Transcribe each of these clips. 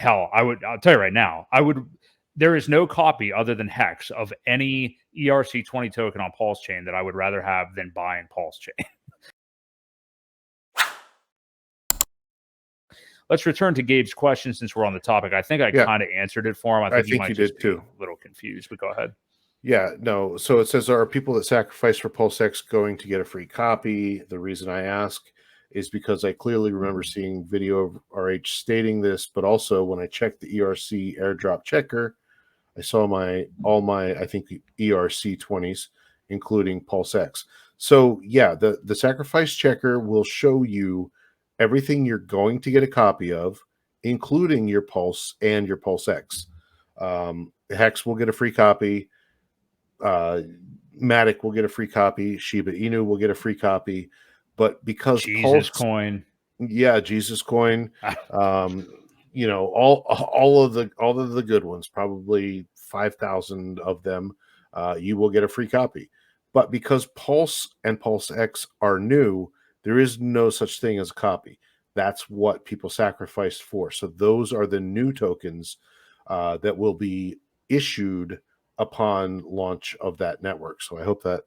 I'll tell you right now, there is no copy other than Hex of any ERC20 token on PulseChain that I would rather have than buying PulseChain. Let's return to Gabe's question since we're on the topic. I think I kind of answered it for him. I think you did too. A little confused, but go ahead. Yeah, no. So it says, are people that sacrifice for PulseX going to get a free copy? The reason I ask is because I clearly remember seeing video of RH stating this, but also when I checked the ERC airdrop checker, I saw all my I think ERC20s, including PulseX. So yeah, the sacrifice checker will show you everything you're going to get a copy of, including your Pulse and your PulseX. Hex will get a free copy. Matic will get a free copy. Shiba Inu will get a free copy. But because Jesus Coin, Jesus Coin, all of the good ones, probably 5,000 of them, you will get a free copy. But because Pulse and PulseX are new, there is no such thing as a copy. That's what people sacrificed for. So those are the new tokens that will be issued upon launch of that network. So I hope that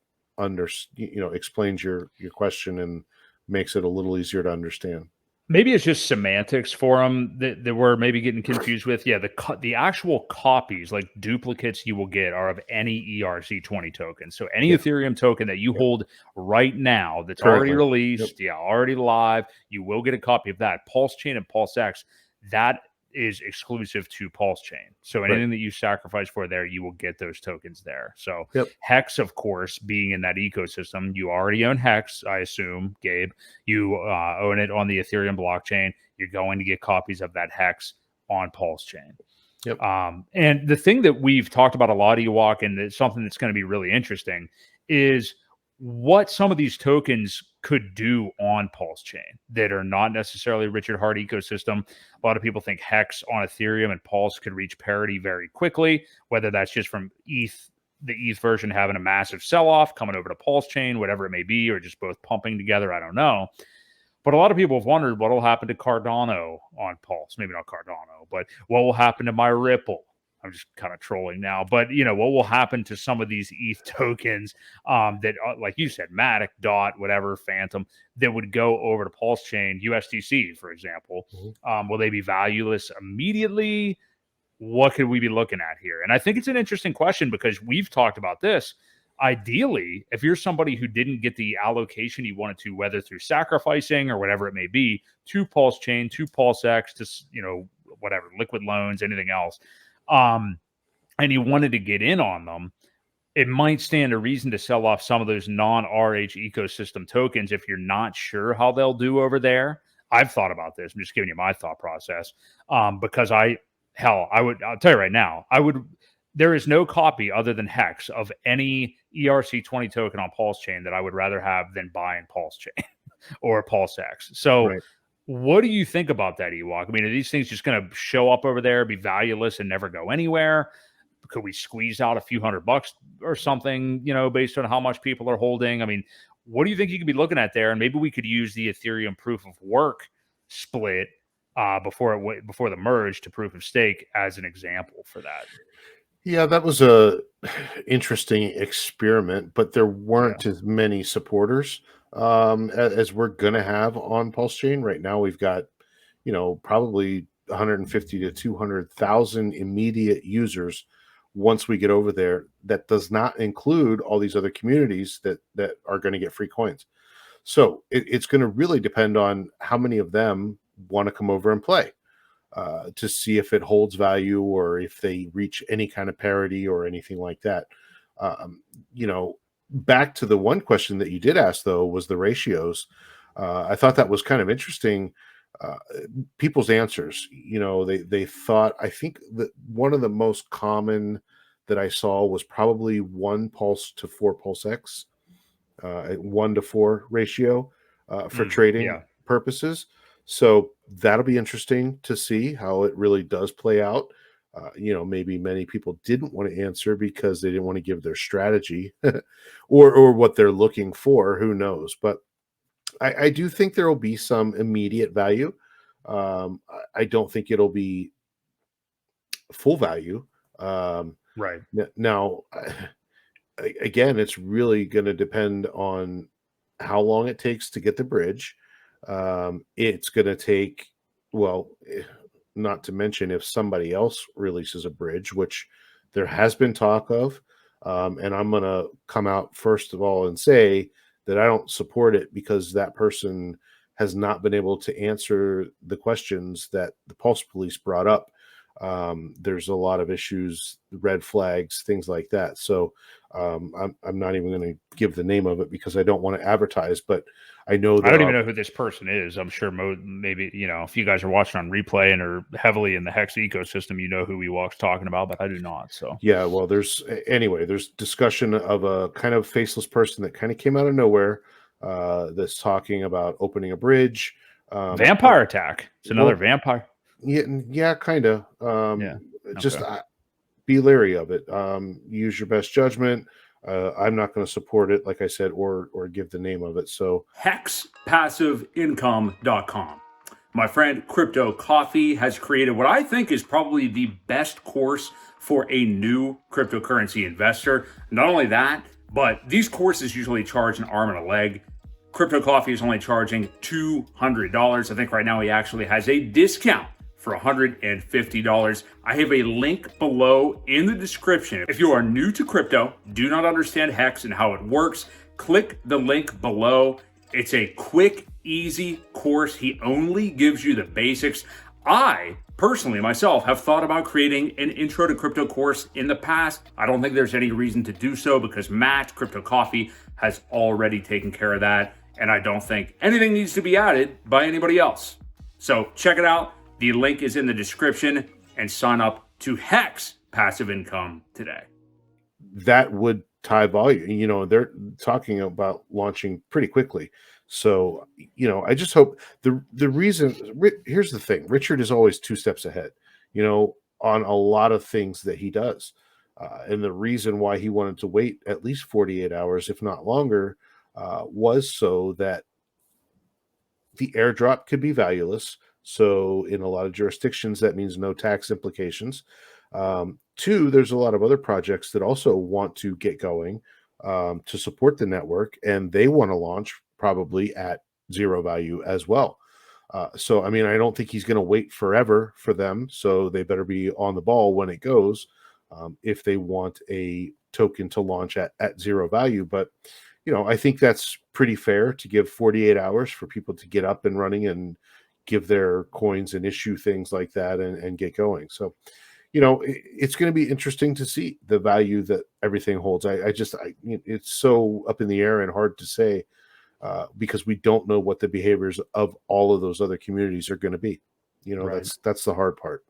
explains your question and makes it a little easier to understand. Maybe it's just semantics for them that we're maybe getting confused with. Yeah, the actual copies, like duplicates you will get, are of any ERC20 token. So any Ethereum token that you hold right now that's already released, already live, you will get a copy of that. PulseChain and PulseX, that is exclusive to PulseChain. So anything that you sacrifice for there, you will get those tokens there. So Hex, of course, being in that ecosystem, you already own Hex, I assume, Gabe. You own it on the Ethereum blockchain. You're going to get copies of that Hex on PulseChain. And the thing that we've talked about a lot, Ewok, and it's something that's going to be really interesting, is what some of these tokens could do on PulseChain that are not necessarily Richard Heart ecosystem. A lot of people think Hex on Ethereum and Pulse could reach parity very quickly, whether that's just from the ETH version having a massive sell-off, coming over to PulseChain, whatever it may be, or just both pumping together, I don't know. But a lot of people have wondered what will happen to Cardano on Pulse. Maybe not Cardano, but what will happen to my Ripple? I'm just kind of trolling now, but what will happen to some of these ETH tokens that, like you said, Matic, Dot, whatever, Phantom, that would go over to PulseChain, USDC, for example? Will they be valueless immediately? What could we be looking at here? And I think it's an interesting question because we've talked about this. Ideally, if you're somebody who didn't get the allocation you wanted to, whether through sacrificing or whatever it may be, to PulseChain, to PulseX, to whatever, liquid loans, anything else, and you wanted to get in on them, it might stand a reason to sell off some of those non-RH ecosystem tokens if you're not sure how they'll do over there. I've thought about this. I'm just giving you my thought process because I'll tell you right now, there is no copy other than Hex of any ERC20 token on PulseChain that I would rather have than buying PulseChain or PulseX. So what do you think about that, Ewok? I mean, are these things just going to show up over there, be valueless, and never go anywhere? Could we squeeze out a few $100 or something, based on how much people are holding? I mean, what do you think you could be looking at there? And maybe we could use the Ethereum proof of work split before the merge to proof of stake as an example for that. Yeah, that was a interesting experiment, but there weren't as many supporters as we're going to have on PulseChain. Right now, we've got, probably 150 to 200,000 immediate users once we get over there. That does not include all these other communities that are going to get free coins. So it's going to really depend on how many of them want to come over and play to see if it holds value or if they reach any kind of parity or anything like that. Back to the one question that you did ask, though, was the ratios. I thought that was kind of interesting. People's answers, they thought, I think that one of the most common that I saw was probably 1 Pulse to 4 PulseX, 1 to 4 ratio for trading purposes. So that'll be interesting to see how it really does play out. Maybe many people didn't want to answer because they didn't want to give their strategy or what they're looking for. Who knows? But I do think there will be some immediate value. I don't think it'll be full value. Right. Now, again, it's really going to depend on how long it takes to get the bridge. It's going to take, well, not to mention if somebody else releases a bridge, which there has been talk of. And I'm going to come out first of all and say that I don't support it because that person has not been able to answer the questions that the Pulse Police brought up. There's a lot of issues, red flags, things like that. So I'm not even going to give the name of it because I don't want to advertise, but I know I don't there even are. know who this person is. I'm sure maybe, if you guys are watching on replay and are heavily in the Hex ecosystem, you know who he walks talking about, but I do not. So Yeah, well, there's discussion of a kind of faceless person that kind of came out of nowhere that's talking about opening a bridge. vampire attack. It's another Well, vampire. yeah, kind of. Yeah. Just Okay. be leery of it. Use your best judgment. I'm not going to support it, like I said, or give the name of it. So hexpassiveincome.com. My friend Crypto Coffee has created what I think is probably the best course for a new cryptocurrency investor. Not only that, but these courses usually charge an arm and a leg. Crypto Coffee is only charging $200. I think right now he actually has a discount for $150. I have a link below in the description. If you are new to crypto, do not understand Hex and how it works, click the link below. It's a quick, easy course. He only gives you the basics. I personally, myself, have thought about creating an intro to crypto course in the past. I don't think there's any reason to do so because Matt, Crypto Coffee, has already taken care of that. And I don't think anything needs to be added by anybody else. So check it out. The link is in the description and sign up to Hex Passive Income today. that would tie volume. They're talking about launching pretty quickly. So, I just hope the reason here's the thing. Richard is always 2 steps ahead, on a lot of things that he does. And the reason why he wanted to wait at least 48 hours, if not longer, was so that the airdrop could be valueless. So in a lot of jurisdictions, that means no tax implications. Two, there's a lot of other projects that also want to get going to support the network, and they want to launch probably at zero value as well. So, I mean, I don't think he's going to wait forever for them. So they better be on the ball when it goes if they want a token to launch at zero value. But, I think that's pretty fair to give 48 hours for people to get up and running and give their coins and issue things like that and get going. So, it's going to be interesting to see the value that everything holds. It's so up in the air and hard to say because we don't know what the behaviors of all of those other communities are going to be. Right. That's the hard part.